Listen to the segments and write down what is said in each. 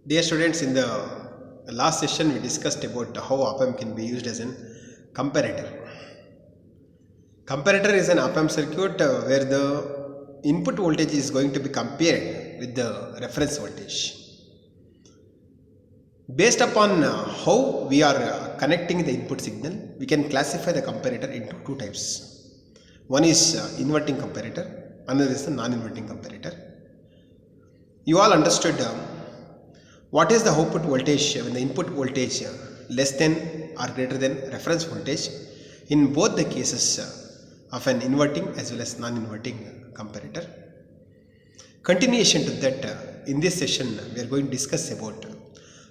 Dear students, in the last session we discussed about how OpAmp can be used as an comparator. Comparator is an OpAmp circuit where the input voltage is going to be compared with the reference voltage. Based upon how we are connecting the input signal, we can classify the comparator into two types. One is inverting comparator, another is the non-inverting comparator. You all understood what is the output voltage when the input voltage less than or greater than reference voltage in both the cases of an inverting as well as non-inverting comparator. Continuation to that, in this session we are going to discuss about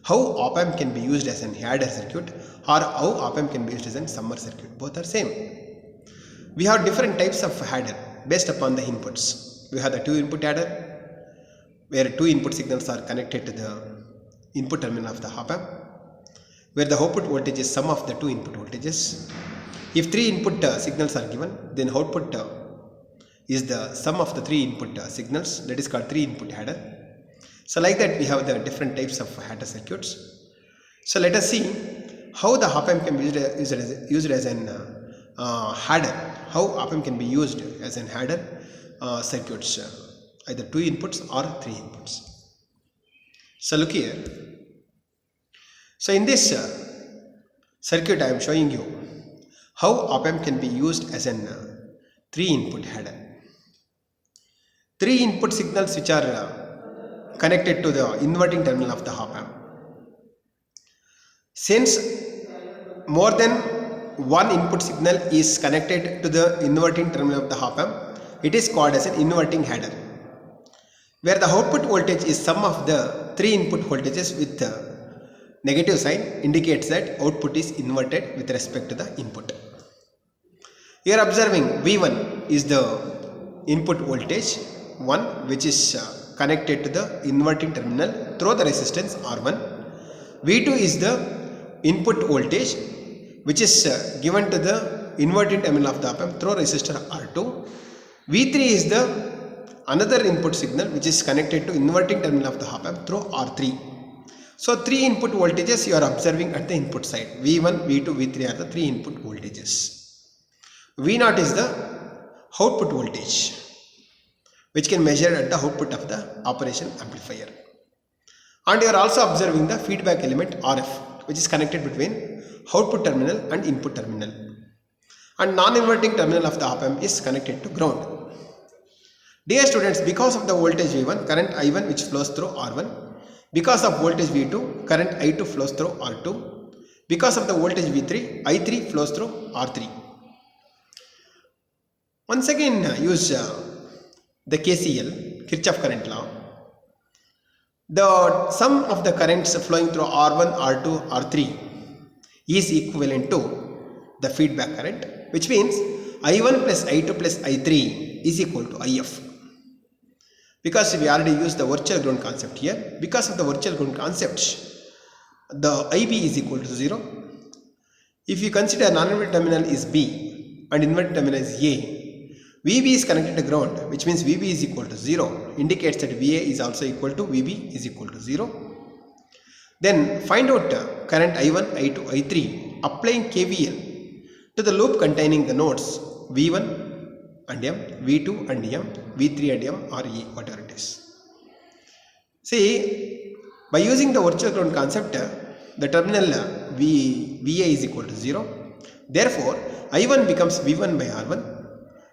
how OpAmp can be used as an adder circuit or how OpAmp can be used as a summer circuit. Both are same. We have different types of adder based upon the inputs. We have the 2-input adder where 2 input signals are connected to the input terminal of the OpAmp, where the output voltage is sum of the 2 input voltages. If 3 input signals are given, then output is the sum of the 3 input signals, that is called 3 input adder. So like that we have the different types of adder circuits. So let us see how the OpAmp can be used as an adder, how OpAmp can be used as an adder circuits, either 2 inputs or 3 inputs. So look here. So in this circuit I am showing you how OpAmp can be used as an 3-input adder. 3 input signals which are connected to the inverting terminal of the OpAmp. Since more than one input signal is connected to the inverting terminal of the OpAmp, it is called as an inverting adder, where the output voltage is sum of the 3 input voltages with negative sign indicates that output is inverted with respect to the input. Here observing V1 is the input voltage 1 which is connected to the inverting terminal through the resistance R1. V2 is the input voltage which is given to the inverting terminal of the OpAmp through resistor R2. V3 is the another input signal which is connected to inverting terminal of the OpAmp through R3. So 3 input voltages you are observing at the input side. V1, V2, V3 are the 3 input voltages. V0 is the output voltage which can measure at the output of the operation amplifier. And you are also observing the feedback element RF which is connected between output terminal and input terminal. And non-inverting terminal of the OpAmp is connected to ground. Dear students, because of the voltage V1, current I1 which flows through R1, because of voltage V2, current I2 flows through R2, because of the voltage V3, I3 flows through R3. Once again use the KCL, Kirchhoff current law. The sum of the currents flowing through R1, R2, R3 is equivalent to the feedback current, which means I1 plus I2 plus I3 is equal to IF. Because we already used the virtual ground concept here, because of the virtual ground concept, the IB is equal to 0. If you consider non-inverting terminal is B and inverting terminal is A, VB is connected to ground, which means VB is equal to 0, indicates that VA is also equal to VB is equal to 0. Then find out current I1, I2, I3 applying KVL to the loop containing the nodes V1 and M, V2 and M, V3 and M or E, whatever it is. See, by using the virtual ground concept, the terminal VA is equal to 0. Therefore, I1 becomes V1 by R1,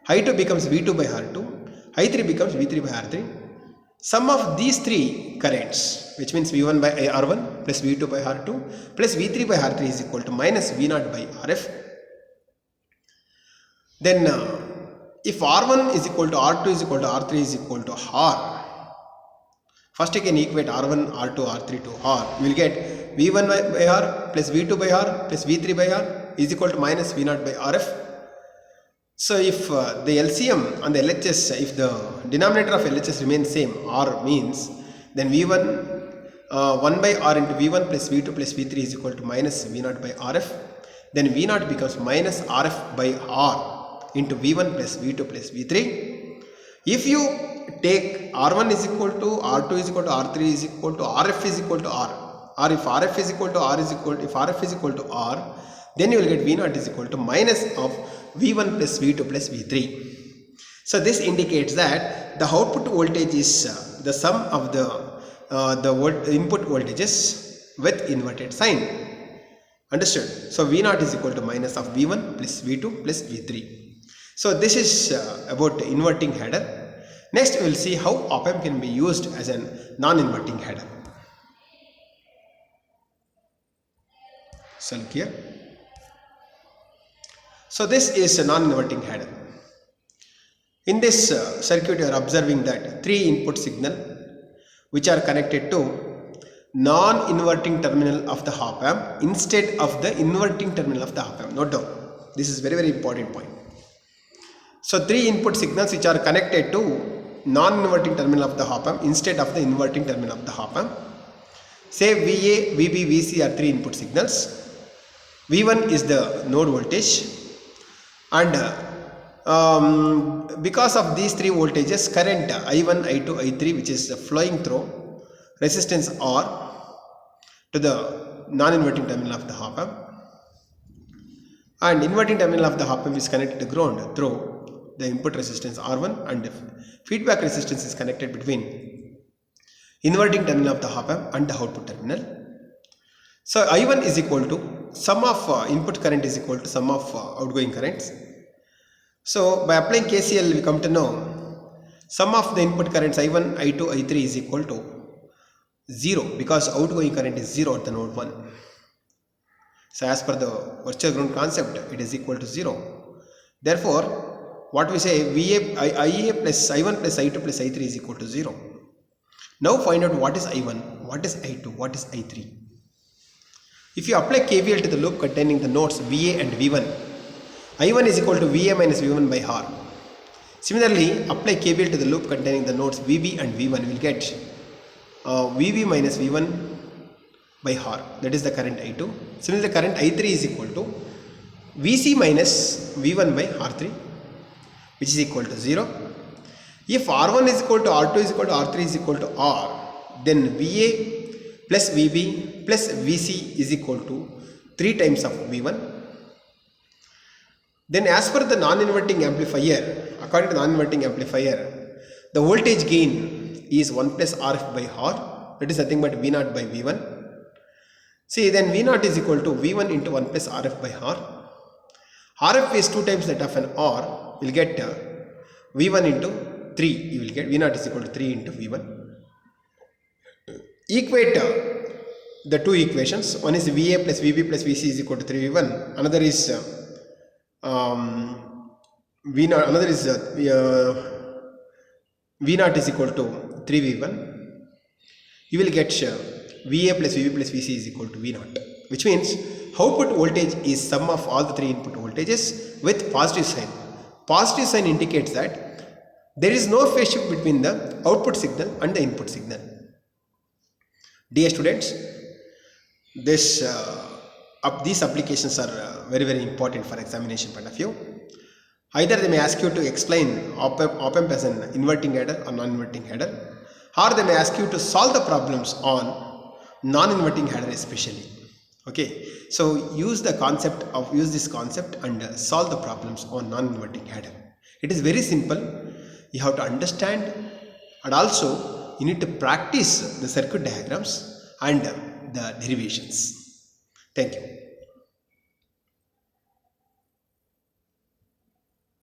I2 becomes V2 by R2, I3 becomes V3 by R3. Sum of these 3 currents, which means V1 by R1 plus V2 by R2 plus V3 by R3 is equal to minus V0 by RF. Then if R1 is equal to R2 is equal to R3 is equal to R, first you can equate R1, R2, R3 to R. You will get V1 by R plus V2 by R plus V3 by R is equal to minus V0 by RF. So if the LCM and the LHS, if the denominator of LHS remains same, R means, then V1 1 by R into V1 plus V2 plus V3 is equal to minus V0 by RF. Then V0 becomes minus RF by R into V1 plus V2 plus V3. If you take R1 is equal to R2 is equal to R3 is equal to RF is equal to R, or if RF is equal to R is equal to, if RF is equal to R, then you will get V0 is equal to minus of V1 plus V2 plus V3. So this indicates that the output voltage is the sum of the input voltages with inverted sign. Understood? So V0 is equal to minus of V1 plus V2 plus V3. So this is about inverting header. Next we will see how OpAmp can be used as a non-inverting header. So look here. So this is a non-inverting header. In this circuit you are observing that 3 input signal which are connected to non-inverting terminal of the OpAmp instead of the inverting terminal of the OpAmp. Note down. This is very important point. So 3 input signals which are connected to non-inverting terminal of the OpAmp instead of the inverting terminal of the OpAmp. Say VA, VB, VC are 3 input signals. V1 is the node voltage, and because of these 3 voltages, current I1, I2, I3 which is flowing through resistance R to the non-inverting terminal of the OpAmp, and inverting terminal of the OpAmp is connected to ground through the input resistance R1, and feedback resistance is connected between inverting terminal of the OpAmp and the output terminal. So I1 is equal to sum of input current is equal to sum of outgoing currents. So by applying KCL we come to know sum of the input currents I1, I2, I3 is equal to 0 because outgoing current is 0 at the node 1. So as per the virtual ground concept, it is equal to 0. Therefore, what we say, IA plus I1 plus I2 plus I3 is equal to 0. Now find out what is I1, what is I2, what is I3. If you apply KVL to the loop containing the nodes VA and V1, I1 is equal to VA minus V1 by R. Similarly, apply KVL to the loop containing the nodes VB and V1, you will get VB minus V1 by R, that is the current I2. Similarly, the current I3 is equal to VC minus V1 by R3, which is equal to 0. If R1 is equal to R2 is equal to R3 is equal to R, then VA plus VB plus VC is equal to 3 times of V1. Then as per the non-inverting amplifier, according to the non-inverting amplifier, the voltage gain is 1 plus RF by R, that is nothing but V0 by V1. See, then V0 is equal to V1 into 1 plus RF by R. RF is 2 times that of an R, you will get V1 into 3, you will get V0 is equal to 3 into V1. Equate the 2 equations. One is VA plus VB plus VC is equal to 3V1. Another is V0. Another is V0 is equal to 3V1. You will get VA plus VB plus VC is equal to V0, which means output voltage is sum of all the 3 input voltages with positive sign. Positive sign indicates that there is no phase shift between the output signal and the input signal. Dear students, these applications are very important for examination point of view. Either they may ask you to explain OpAmp as an inverting header or non-inverting header, or they may ask you to solve the problems on non-inverting header especially. Okay, so use this concept and solve the problems on non-inverting header. It is very simple. You have to understand, and also you need to practice the circuit diagrams and the derivations. Thank you.